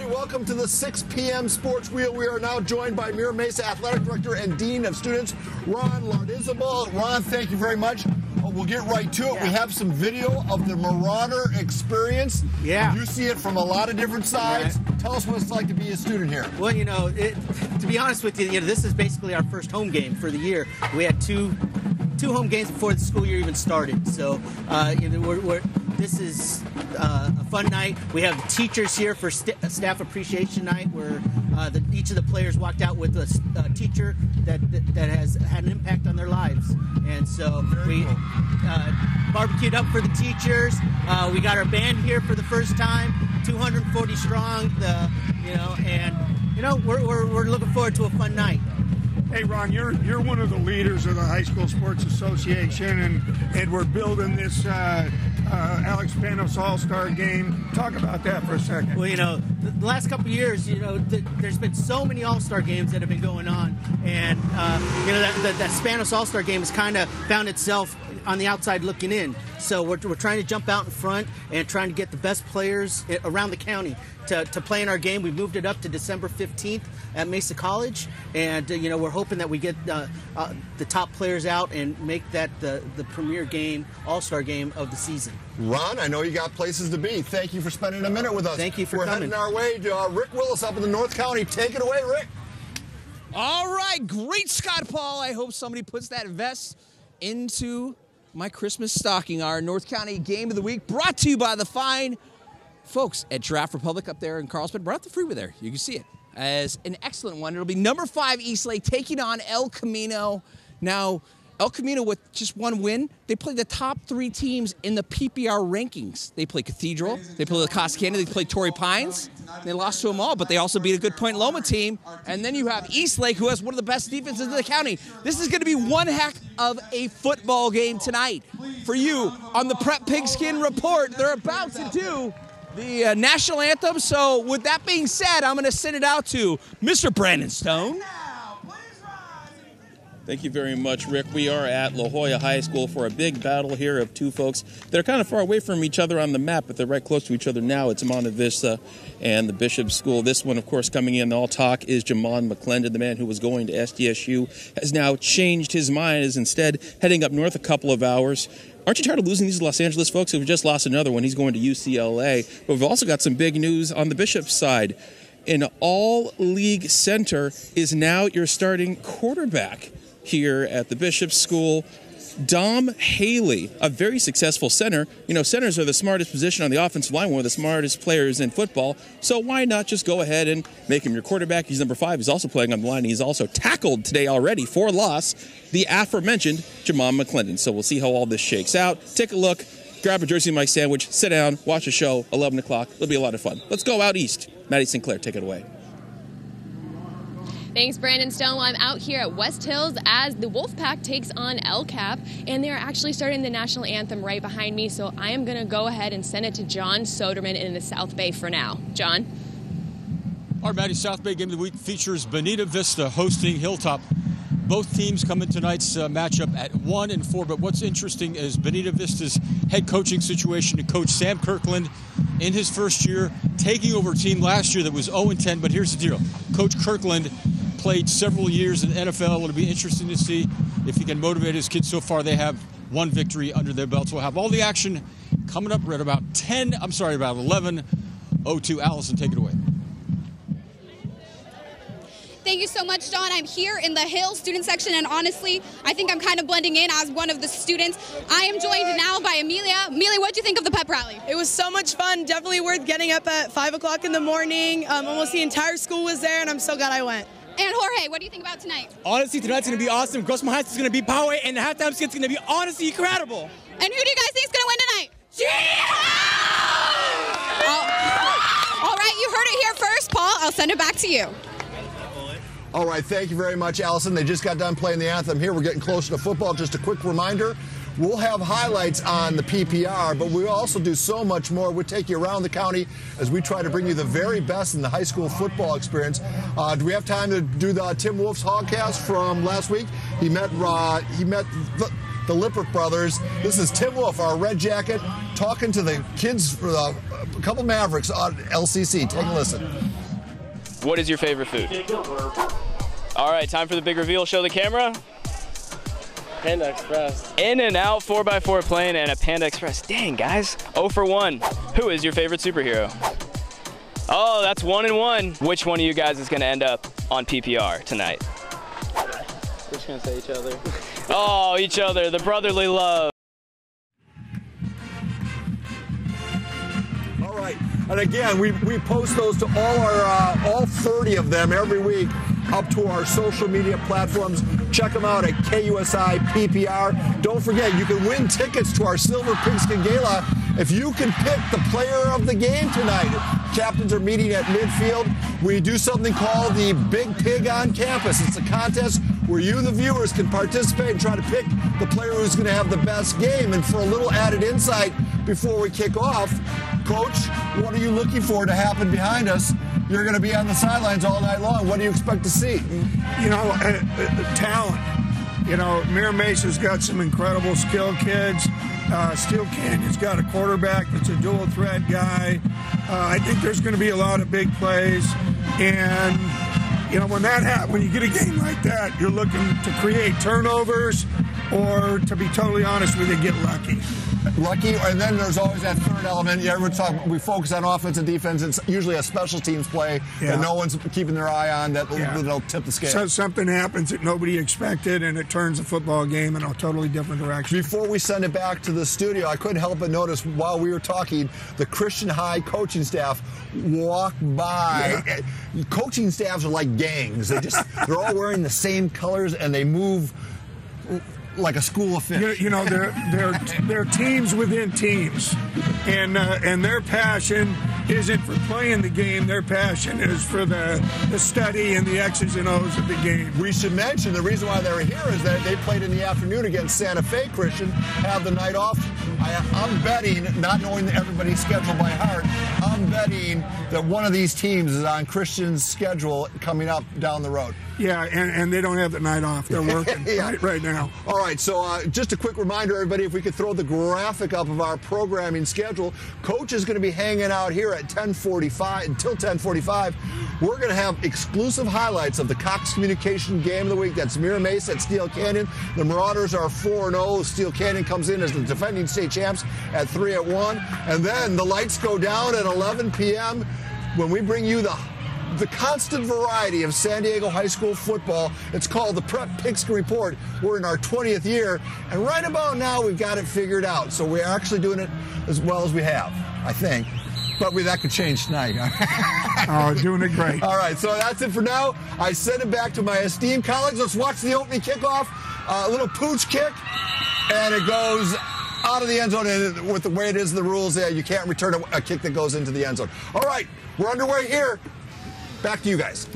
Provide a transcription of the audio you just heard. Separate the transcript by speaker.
Speaker 1: everybody. Welcome to the 6 p.m. Sports Wheel. We are now joined by MIRA MESA Athletic Director and Dean of Students, Ron Lardizabal. Ron, thank you very much. We'll get right to it. Yeah. We have some video of the Marauder experience.
Speaker 2: Yeah.
Speaker 1: You see it from a lot of different sides. Right. Tell us what it's like to be a student here.
Speaker 2: Well, you know, to be honest with you, this is basically our first home game for the year. We had two home games before the school year even started. So, this is a fun night. We have teachers here for staff appreciation night, where each of the players walked out with a teacher that has had an impact on their lives. And so we barbecued up for the teachers. We got our band here for the first time, 240 strong. We're looking forward to a fun night.
Speaker 3: Hey, Ron, you're one of the leaders of the High School Sports Association, and we're building this Alex Panos All-Star Game. Talk about that for a second.
Speaker 2: Well, the last couple of years, there's been so many All-Star games that have been going on, and that Spanos All-Star Game has kind of found itself on the outside looking in. So we're trying to jump out in front and trying to get the best players around the county to play in our game. We moved it up to December 15th at Mesa College, and we're hoping that we get the top players out and make that the premier game, All-Star game of the season.
Speaker 1: Ron, I know you got places to be. Thank you for spending a minute with us.
Speaker 2: Thank you for
Speaker 1: coming.
Speaker 2: We're
Speaker 1: heading our way to Rick Willis up in the North County. Take it away, Rick.
Speaker 4: All right, great, Scott Paul. I hope somebody puts that vest into my Christmas stocking. Our North County Game of the Week brought to you by the fine folks at Giraffe Republic up there in Carlsbad. Right off the freeway there. You can see it as an excellent one. It'll be number 5 Eastlake taking on El Camino. Now, El Camino with just one win. They play the top 3 teams in the PrePR rankings. They play Cathedral, they play La Costa Canada, they play Torrey Pines. They lost to them all, but they also beat a good Point Loma team. And then you have Eastlake, who has one of the best defenses in the county. This is going to be one heck of a football game tonight. For you on the Prep Pigskin Report, they're about to do the national anthem. So with that being said, I'm going to send it out to Mr. Brandon Stone.
Speaker 5: Thank you very much, Rick. We are at La Jolla High School for a big battle here of two folks. They're kind of far away from each other on the map, but they're right close to each other now. It's Monte Vista and the Bishop School. This one, of course, coming in, all talk is Jamon McClendon, the man who was going to SDSU, has now changed his mind, is instead heading up north a couple of hours. Aren't you tired of losing these Los Angeles folks? We've just lost another one. He's going to UCLA. But we've also got some big news on the Bishop side. An all-league center is now your starting quarterback here at the Bishop School. Dom Haley, a very successful center. Centers are the smartest position on the offensive line, one of the smartest players in football. So why not just go ahead and make him your quarterback? He's number 5. He's also playing on the line. He's also tackled today already for loss, the aforementioned Jamon McClendon. So we'll see how all this shakes out. Take a look, grab a Jersey Mike sandwich, sit down, watch a show, 11 o'clock. It'll be a lot of fun. Let's go out east. Maddie Sinclair, take it away.
Speaker 6: Thanks, Brandon Stone. I'm out here at West Hills as the Wolfpack takes on El Cap, and they're actually starting the national anthem right behind me, so I am going to go ahead and send it to John Soderman in the South Bay for now. John?
Speaker 7: Our Maddie South Bay Game of the Week features Bonita Vista hosting Hilltop. Both teams come in tonight's matchup at 1-4, but what's interesting is Bonita Vista's head coaching situation to Coach Sam Kirkland in his first year, taking over a team last year that was 0-10, but here's the deal. Coach Kirkland played several years in the NFL. It'll be interesting to see if he can motivate his kids. So far, they have one victory under their belts. We'll have all the action coming up at about 11:02. Allison, take it away.
Speaker 8: Thank you so much, John. I'm here in the Hill student section, and honestly, I think I'm kind of blending in as one of the students. I am joined now by Amelia. Amelia, what did you think of the pep rally?
Speaker 9: It was so much fun. Definitely worth getting up at 5 o'clock in the morning. Almost the entire school was there, and I'm so glad I went.
Speaker 8: And Jorge, what do you think about tonight?
Speaker 10: Honestly, tonight's going to be awesome. Grossman Heights is going to be power, and the halftime skit's going to be honestly incredible.
Speaker 8: And who do you guys think is going to win tonight? All right, you heard it here first. Paul, I'll send it back to you.
Speaker 1: All right, thank you very much, Allison. They just got done playing the anthem here. We're getting closer to football. Just a quick reminder, we'll have highlights on the PPR, but we'll also do so much more. We'll take you around the county as we try to bring you the very best in the high school football experience. Do we have time to do the Tim Wolf's Hogcast from last week? He met the Lippert brothers. This is Tim Wolf, our red jacket, talking to the kids, a couple Mavericks on LCC. Take a listen.
Speaker 11: What is your favorite food? All right, time for the big reveal. Show the camera.
Speaker 12: Panda Express.
Speaker 11: In-N-Out 4x4 plane and a Panda Express. Dang, guys. 0 for 1. Who is your favorite superhero? Oh, that's 1 and 1. Which one of you guys is going to end up on PPR tonight?
Speaker 12: We're just going to say each other.
Speaker 11: Oh, each other. The brotherly love.
Speaker 1: All right. And again, we post those to all 30 of them every week up to our social media platforms. Check them out at KUSI PPR. Don't forget, you can win tickets to our Silver Pigskin Gala if you can pick the player of the game tonight. Captains are meeting at midfield. We do something called the Big Pig on Campus. It's a contest where you, the viewers, can participate and try to pick the player who's going to have the best game. And for a little added insight before we kick off, Coach, what are you looking for to happen behind us? You're going to be on the sidelines all night long. What do you expect to see?
Speaker 3: You know, talent. You know, MIRA Mesa's got some incredible skilled kids. Steel Canyon's got a quarterback that's a dual threat guy. I think there's going to be a lot of big plays. And, you know, when that happens, when you get a game like that, you're looking to create turnovers or, to be totally honest with you, get lucky.
Speaker 1: Lucky, and then there's always that third element. Yeah, we focus on offense and defense. It's usually a special teams play that no one's keeping their eye on that'll tip the scale.
Speaker 3: So something happens that nobody expected, and it turns the football game in a totally different direction.
Speaker 1: Before we send it back to the studio, I couldn't help but notice while we were talking, the Christian High coaching staff walk by. Yeah. Coaching staffs are like gangs. They're all wearing the same colors, and they move like a school of fish.
Speaker 3: You know, they're teams within teams, and their passion isn't for playing the game. Their passion is for the study and the X's and O's of the game.
Speaker 1: We should mention the reason why they're here is that they played in the afternoon against Santa Fe Christian, have the night off. I'm betting, not knowing everybody's schedule by heart, I'm betting that one of these teams is on Christian's schedule coming up down the road.
Speaker 3: Yeah, and they don't have the night off. They're working right now.
Speaker 1: All right, so just a quick reminder, everybody, if we could throw the graphic up of our programming schedule. Coach is going to be hanging out here at 10:45 until 10:45. We're going to have exclusive highlights of the Cox Communication Game of the Week. That's MIRA Mesa at Steel Canyon. The Marauders are 4-0. Steel Canyon comes in as the defending state champs at 3-1. And then the lights go down at 11 p.m. when we bring you the constant variety of San Diego high school football. It's called the Prep Pigskin Report. We're in our 20th year, and right about now we've got it figured out. So we're actually doing it as well as we have, I think. But that could change tonight.
Speaker 3: Oh, doing it great.
Speaker 1: All right, so that's it for now. I send it back to my esteemed colleagues. Let's watch the opening kickoff. A little pooch kick, and it goes out of the end zone. And with the way it is, the rules, you can't return a kick that goes into the end zone. All right, we're underway here. Back to you guys.